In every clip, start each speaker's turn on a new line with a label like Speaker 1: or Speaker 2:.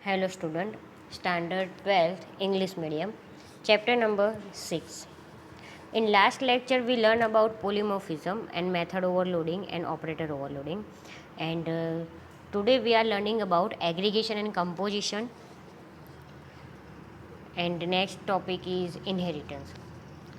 Speaker 1: Hello student, standard 12th English medium, chapter number 6. In last lecture we learned about polymorphism and method overloading and operator overloading, and today we are learning about aggregation and composition, and the next topic is inheritance.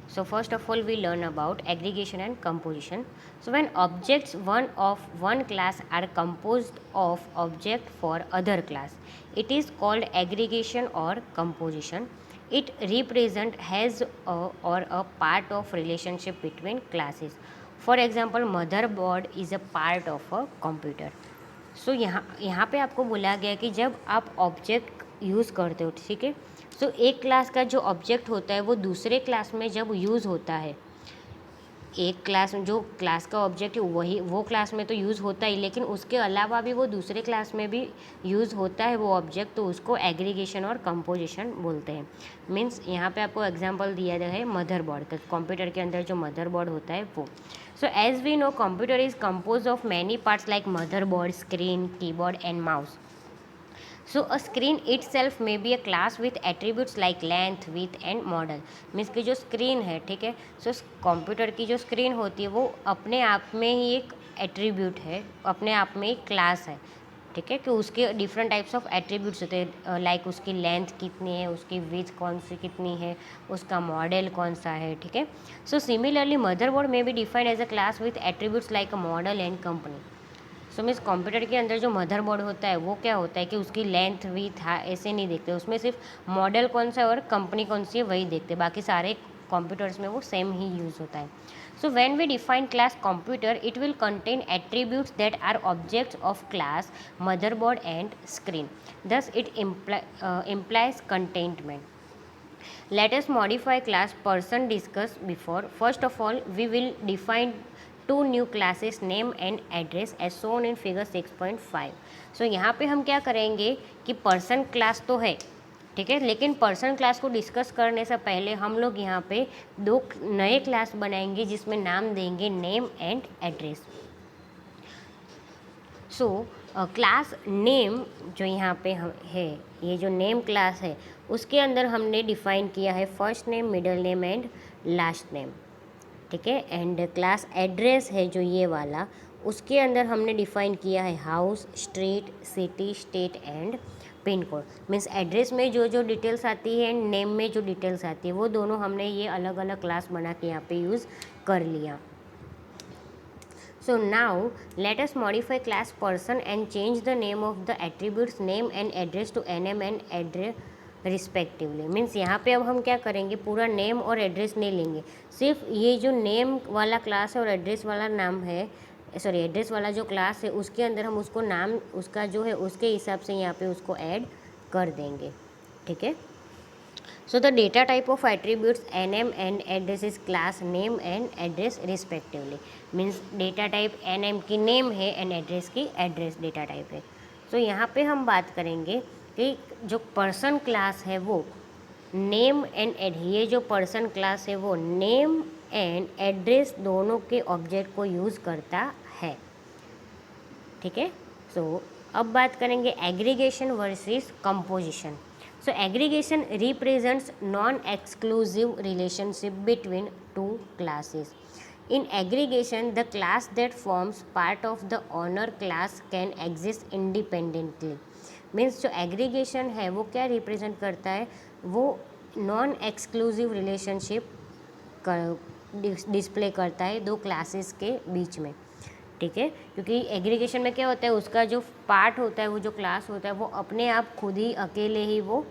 Speaker 1: So first of all we learn about aggregation and composition. So when objects one of one class are composed of object for other class, it is called aggregation or composition. It represent has or a part of relationship between classes. For example, motherboard is a part of a computer. सो यहाँ पे आपको बोला गया कि जब आप object use करते हो, ठीक है, सो एक क्लास का जो ऑब्जेक्ट होता है वो दूसरे क्लास में जब यूज़ होता है, एक क्लास में जो क्लास का ऑब्जेक्ट है वही वो क्लास में तो यूज़ होता ही, लेकिन उसके अलावा भी वो दूसरे क्लास में भी यूज़ होता है वो ऑब्जेक्ट, तो उसको एग्रीगेशन और कंपोजिशन बोलते हैं. मीन्स यहाँ पे आपको एग्जांपल दिया गया है मदरबोर्ड का. कंप्यूटर के अंदर जो मदरबोर्ड होता है वो. So as we know computer is compose of many parts like motherboard, screen, keyboard and mouse. So a screen itself may be a class with attributes like length, width and model. Means कि जो screen है, ठीक है, so computer की जो screen होती है वो अपने आप में ही एक एट्रीब्यूट है, अपने आप में एक क्लास है, ठीक है, कि उसके डिफरेंट टाइप्स ऑफ एट्रीब्यूट्स होते हैं, लाइक उसकी लेंथ कितनी है, उसकी विड्थ कौन सी कितनी है, उसका मॉडल कौन सा है, ठीक है. सो सिमिलरली मदरबोर्ड में be defined as a class with attributes like a model and company. So means computer के अंदर जो मदरबोर्ड होता है वो क्या होता है कि उसकी लेंथ विथ ऐसे नहीं देखते, उसमें सिर्फ मॉडल कौन सा है और कंपनी कौन सी है वही देखते, बाकी सारे कंप्यूटर्स में वो सेम ही यूज़ होता है. So when we define class computer it will contain attributes that are objects of class motherboard and screen. Thus it implies contentment. Let us modify class person discussed before. First of all, we will define two new classes name and address as shown in figure 6.5. सो यहाँ पे हम क्या करेंगे कि person class तो है, ठीक है, लेकिन पर्सन क्लास को डिस्कस करने से पहले हम लोग यहाँ पे दो नए क्लास बनाएंगे जिसमें नाम देंगे name and address. So class name जो यहाँ पे है, ये जो नेम क्लास है उसके अंदर हमने डिफाइन किया है first name, middle name and last name, ठीक है. एंड क्लास एड्रेस है जो ये वाला, उसके अंदर हमने डिफाइन किया है house, street, city, state and pin code. Means address में जो जो डिटेल्स आती है एंड नेम में जो डिटेल्स आती है वो दोनों हमने ये अलग अलग क्लास बना के यहाँ पे यूज़ कर लिया. So now let us modify class person and change the name of the attributes name and address to name and address respectively. Means यहाँ पे अब हम क्या करेंगे, पूरा नेम और एड्रेस नहीं लेंगे, सिर्फ ये जो नेम वाला क्लास है और एड्रेस वाला नाम है, सॉरी एड्रेस वाला जो क्लास है उसके अंदर हम उसको नाम उसका जो है उसके हिसाब से यहाँ पे उसको ऐड कर देंगे, ठीक है. So the data type of attributes name and address is class name and address respectively. Means data type name की name है and address की address data type है. So यहाँ पे हम बात करेंगे कि जो person class है वो name and ये जो person class है वो name and address दोनों के object को use करता है, ठीक है. So अब बात करेंगे aggregation versus composition. So aggregation represents non-exclusive relationship between two classes. In aggregation, the class that forms part of the owner class can exist independently. Means जो aggregation है वो क्या represent करता है, वो non-exclusive relationship डिस्प्ले करता है दो क्लासेस के बीच में, ठीक है. क्योंकि एग्रीगेशन में क्या होता है, उसका जो पार्ट होता है वो जो क्लास होता है वो अपने आप खुद ही अकेले ही वो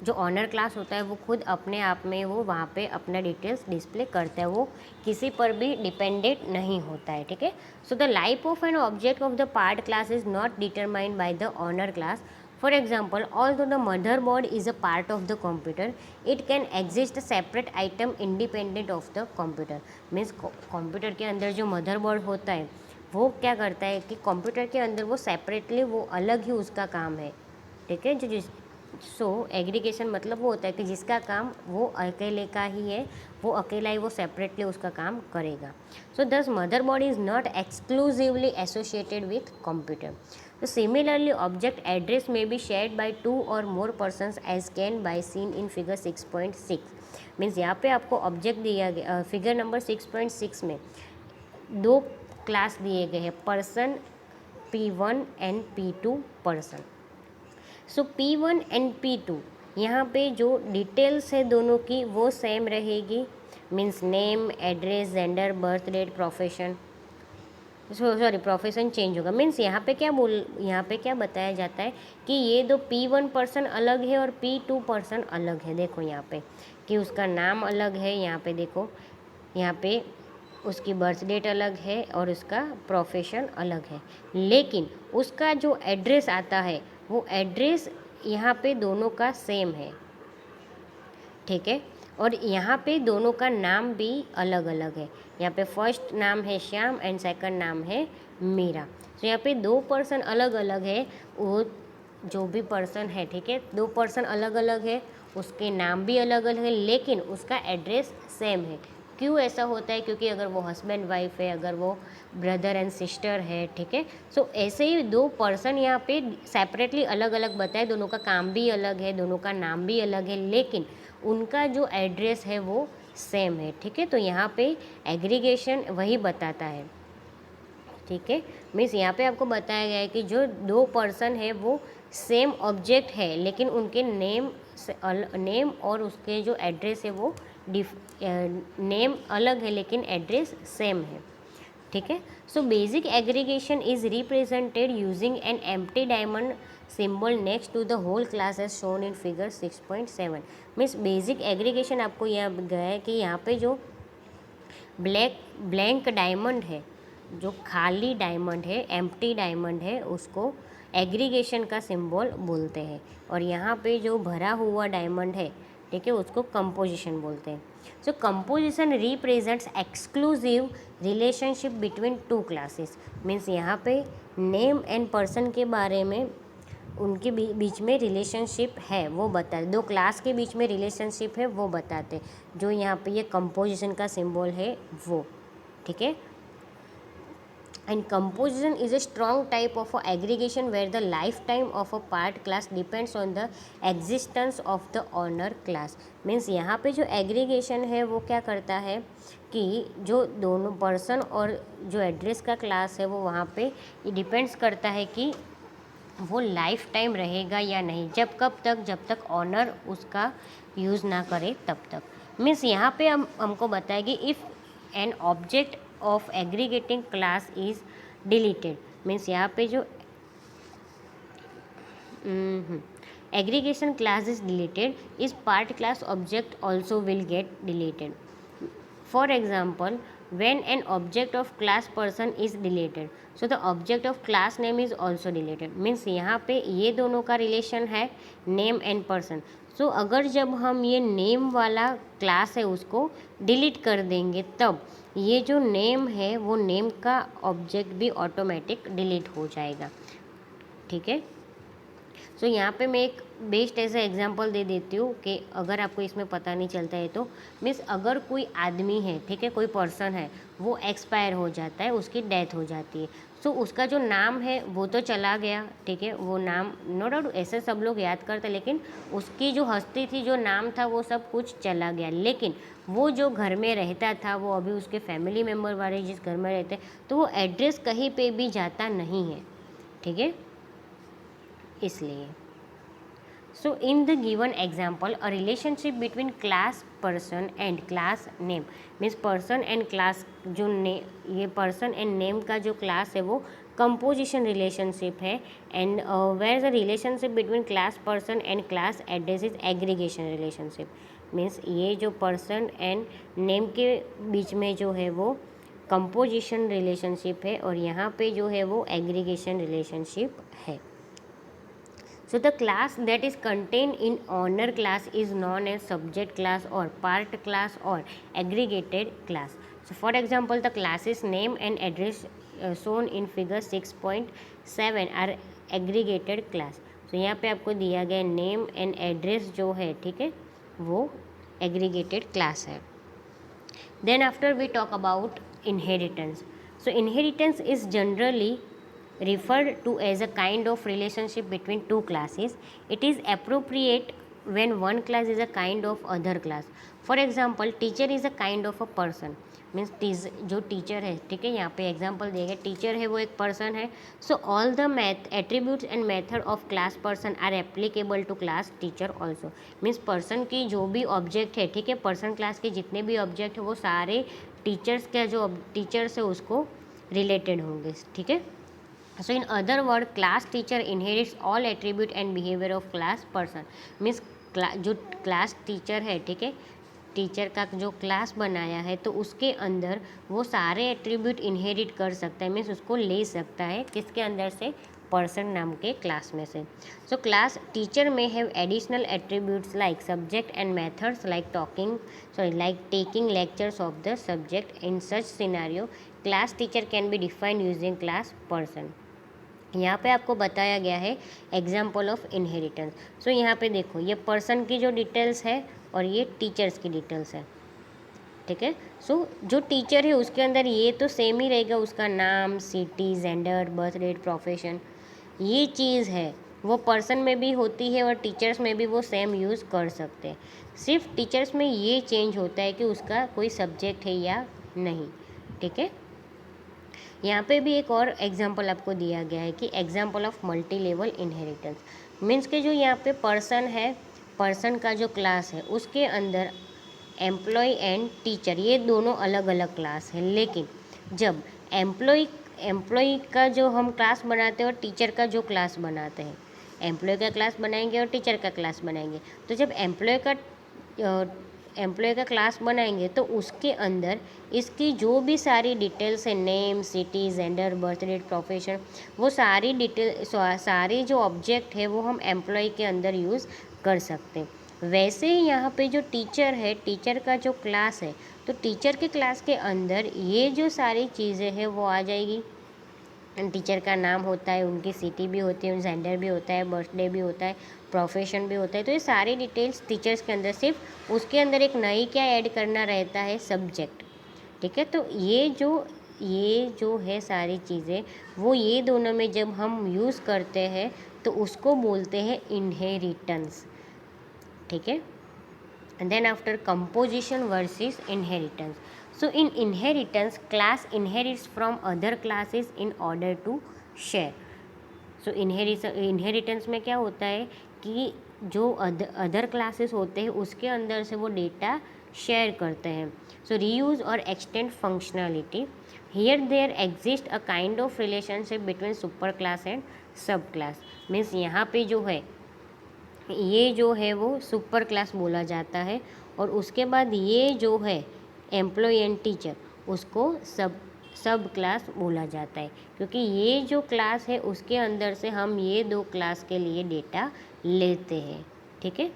Speaker 1: जो ऑनर क्लास होता है वो खुद अपने आप में वो वहाँ पे अपना डिटेल्स डिस्प्ले करता है, वो किसी पर भी डिपेंडेंट नहीं होता है, ठीक है. So the life of an object of the part class is not determined by the owner class. For example, although the motherboard is a part of the computer, it can exist a separate item independent of the computer. Means computer के अंदर जो motherboard होता है वो क्या करता है कि कंप्यूटर के अंदर वो सेपरेटली वो अलग ही उसका काम है, ठीक है. जो सो एग्रीगेशन मतलब वो होता है कि जिसका काम वो अकेले का ही है, वो अकेला ही वो सेपरेटली उसका काम करेगा. So this motherboard is not exclusively associated with computer. तो similarly object address may be shared by 2 or more persons as can be seen in figure 6.6। Means यहाँ पे आपको ऑब्जेक्ट दिया गया, फिगर नंबर 6.6 में 2 क्लास दिए गए हैं, person P1 and P2 person. So P1 and P2 यहाँ पे जो डिटेल्स है दोनों की वो सेम रहेगी। Means name, address, gender, birth date, profession, sorry profession change होगा। मीन्स यहाँ पे क्या बताया जाता है कि ये दो P1 पर्सन अलग है और P2 पर्सन अलग है। देखो यहाँ पे कि उसका नाम अलग है, यहाँ पे देखो, यहाँ पे उसकी बर्थ डेट अलग है और उसका प्रोफेशन अलग है, लेकिन उसका जो एड्रेस आता है वो एड्रेस यहाँ पे दोनों का सेम है, ठीक है। और यहाँ पे दोनों का नाम भी अलग अलग है। यहाँ पे फर्स्ट नाम है श्याम एंड सेकंड नाम है मीरा। तो यहाँ पे 2 पर्सन अलग अलग है, वो जो भी पर्सन है, ठीक है, 2 पर्सन अलग अलग है, उसके नाम भी अलग अलग है, लेकिन उसका एड्रेस सेम है। क्यों ऐसा होता है? क्योंकि अगर वो हस्बैंड वाइफ है, अगर वो ब्रदर एंड सिस्टर है, ठीक है, सो ऐसे ही 2 पर्सन यहाँ पे सेपरेटली अलग अलग बताए, दोनों का काम भी अलग है, दोनों का नाम भी अलग है, लेकिन उनका जो एड्रेस है वो सेम है, ठीक है। तो यहाँ पे एग्रीगेशन वही बताता है, ठीक है। मीन्स यहाँ पे आपको बताया गया है कि जो 2 पर्सन है वो सेम ऑब्जेक्ट है, लेकिन उनके नेम और उसके जो एड्रेस है वो नेम अलग है लेकिन एड्रेस सेम है, ठीक है। So basic aggregation is represented using an empty diamond symbol next to the whole class as shown in figure 6.7। Means basic aggregation आपको यहाँ गया है कि यहाँ पे जो ब्लैंक डायमंड है, जो खाली डायमंड है, एम्प्टी डायमंड है, उसको एग्रीगेशन का सिंबल बोलते हैं, और यहाँ पे जो भरा हुआ डायमंड है, ठीक है, उसको कंपोजिशन बोलते हैं। So composition represents exclusive relationship between 2 classes. Means यहाँ पे नेम एंड पर्सन के बारे में, उनके बीच में रिलेशनशिप है वो बताते, 2 क्लास के बीच में रिलेशनशिप है वो बताते, जो यहाँ पे ये कंपोजिशन का सिंबल है वो, ठीक है। And composition is a strong type of aggregation where the lifetime of a part class depends on the existence of the owner class। Means यहाँ पे जो एग्रीगेशन है वो क्या करता है कि जो दोनों पर्सन और जो एड्रेस का क्लास है वो वहाँ पे डिपेंड्स करता है कि वो लाइफ टाइम रहेगा या नहीं, जब तक ऑनर उसका यूज़ ना करे तब तक। मीन्स यहाँ पे हमको बताएगी if N object of aggregating class is deleted. Means यहाँ पे जो एग्रीगेशन क्लास इज डिलीटेड, इस part class object also will get deleted. For example, when an object of class person is deleted, so the object of class name is also deleted। Means यहाँ पे ये दोनों का relation है name and person. सो अगर जब हम ये नेम वाला क्लास है उसको डिलीट कर देंगे, तब ये जो नेम है वो नेम का ऑब्जेक्ट भी ऑटोमेटिक डिलीट हो जाएगा, ठीक है। सो यहाँ पे मैं एक बेस्ट ऐसा एग्जांपल दे देती हूँ कि अगर आपको इसमें पता नहीं चलता है तो, मीन्स अगर कोई आदमी है, ठीक है, कोई पर्सन है, वो एक्सपायर हो जाता है, उसकी डेथ हो जाती है, सो उसका जो नाम है वो तो चला गया, ठीक है, वो नाम नो डाउट ऐसे सब लोग याद करते, लेकिन उसकी जो हस्ती थी, जो नाम था, वो सब कुछ चला गया, लेकिन वो जो घर में रहता था, वो अभी उसके फैमिली मेम्बर वाले जिस घर में रहते, तो वो एड्रेस कहीं पे भी जाता नहीं है, ठीक है, इसलिए। So in the given example, a relationship between class person and class name means person and class जो ये person and name का जो class है वो composition relationship है, and where the relationship between class person and class address is aggregation relationship। means ये जो person and name के बीच में जो है वो composition relationship है, और यहाँ पे जो है वो aggregation relationship है। So the class that is contained in owner class is known as subject class or part class or aggregated class। So for example, the classes name and address shown in figure 6.7 are aggregated class। So यहाँ पे आपको दिया गया name and address जो है, ठीक है, वो aggregated class है। Then after we talk about inheritance। So inheritance is generally referred to as a kind of relationship between two classes. It is appropriate when one class is a kind of other class. For example, teacher is a kind of a person. Means जो teacher है, ठीक है, यहाँ पे example दिया गया, teacher है वो एक पर्सन है. So all the attributes and method of class person are applicable to class teacher also. Means person की जो भी ऑब्जेक्ट है, ठीक है, पर्सन क्लास के जितने भी ऑब्जेक्ट है वो सारे टीचर्स का जो टीचर्स है उसको रिलेटेड होंगे, ठीक है. So in other word, class teacher inherits all attribute and behaviour of class person. Means जो क्लास टीचर है, ठीक है, टीचर का जो क्लास बनाया है तो उसके अंदर वो सारे एट्रीब्यूट इनहेरिट कर सकता है. मीन्स उसको ले सकता है किसके अंदर से, पर्सन नाम के क्लास में से. सो क्लास टीचर में have additional attributes like subject and methods like taking lectures of the subject. In such scenario class teacher can be defined using class person. यहाँ पे आपको बताया गया है एग्जाम्पल ऑफ इनहेरिटेंस. सो यहाँ पे देखो, ये पर्सन की जो डिटेल्स है और ये टीचर्स की डिटेल्स है, ठीक है. सो जो टीचर है उसके अंदर ये तो सेम ही रहेगा, उसका नाम, city, gender, birth date, profession, ये चीज़ है वो पर्सन में भी होती है और टीचर्स में भी वो सेम यूज़ कर सकते हैं. सिर्फ टीचर्स में ये चेंज होता है कि उसका कोई सब्जेक्ट है या नहीं, ठीक है. यहाँ पे भी एक और एग्जाम्पल आपको दिया गया है कि example of multi level inheritance. Means के जो यहाँ पे पर्सन है, पर्सन का जो क्लास है उसके अंदर एम्प्लॉय एंड टीचर ये दोनों अलग अलग क्लास है. लेकिन जब एम्प्लॉय का जो हम क्लास बनाते हैं और टीचर का जो क्लास बनाते हैं, एम्प्लॉय का क्लास बनाएंगे और टीचर का क्लास बनाएंगे, तो जब एम्प्लॉय का क्लास बनाएंगे तो उसके अंदर इसकी जो भी सारी डिटेल्स है, name, city, gender, birth date, profession, वो सारी डिटेल सारे जो ऑब्जेक्ट है वो हम एम्प्लॉय के अंदर यूज़ कर सकते हैं. वैसे ही यहाँ पे जो टीचर है, टीचर का जो क्लास है, तो टीचर के क्लास के अंदर ये जो सारी चीज़ें हैं वो आ जाएगी. टीचर का नाम होता है, उनकी सिटी भी होती है, जेंडर भी होता है, बर्थडे भी होता है, प्रोफेशन भी होता है. तो ये सारी डिटेल्स टीचर्स के अंदर, सिर्फ उसके अंदर एक नई क्या ऐड करना रहता है, सब्जेक्ट, ठीक है. तो ये जो है सारी चीज़ें वो ये दोनों में जब हम यूज़ करते हैं तो उसको बोलते हैं इनहेरिटेंस, ठीक है. And then after composition versus inheritance. So in inheritance, class inherits from other classes in order to share. So inheritance में क्या होता है कि जो अदर क्लासेस होते हैं उसके अंदर से वो डेटा शेयर करते हैं. सो रीयूज और extend functionality. Here there exist a kind of relationship between super class and sub class. Means यहाँ पे जो है ये जो है वो सुपर क्लास बोला जाता है और उसके बाद ये जो है एम्प्लॉय एंड टीचर उसको सब क्लास बोला जाता है, क्योंकि ये जो क्लास है उसके अंदर से हम ये दो क्लास के लिए डेटा लेते हैं, ठीक है.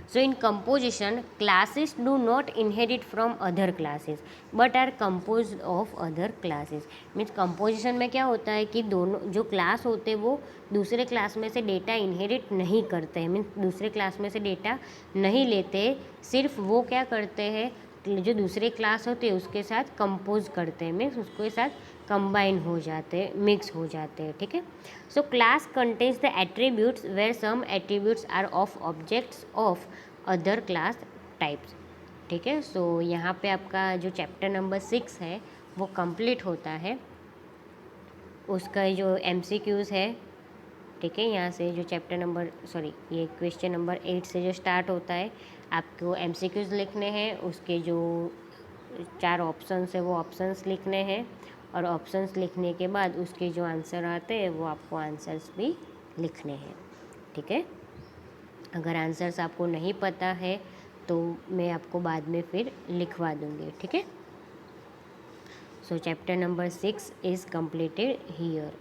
Speaker 1: So in composition, classes do not inherit from other classes but are composed of other classes. Means composition में क्या होता है कि दोनों जो क्लास होते हैं वो दूसरे क्लास में से डेटा इनहेरिट नहीं करते हैं. मीन्स दूसरे क्लास में से डेटा नहीं लेते, सिर्फ वो क्या करते हैं, जो दूसरे क्लास होते हैं उसके साथ कंपोज करते हैं. मीन्स उसके साथ कंबाइन हो जाते हैं, मिक्स हो जाते हैं, ठीक है. So class contains the attributes where some attributes are of objects of other class types, ठीक है. सो यहाँ पे आपका जो चैप्टर नंबर 6 है वो कंप्लीट होता है. उसका जो MCQs है, ठीक है, यहाँ से जो ये क्वेश्चन नंबर 8 से जो स्टार्ट होता है, आपको MCQs लिखने हैं. उसके जो 4 ऑप्शंस है वो ऑप्शंस लिखने हैं और ऑप्शंस लिखने के बाद उसके जो आंसर आते हैं वो आपको आंसर्स भी लिखने हैं, ठीक है. अगर आंसर्स आपको नहीं पता है तो मैं आपको बाद में फिर लिखवा दूँगी, ठीक है. सो chapter number 6 is completed here.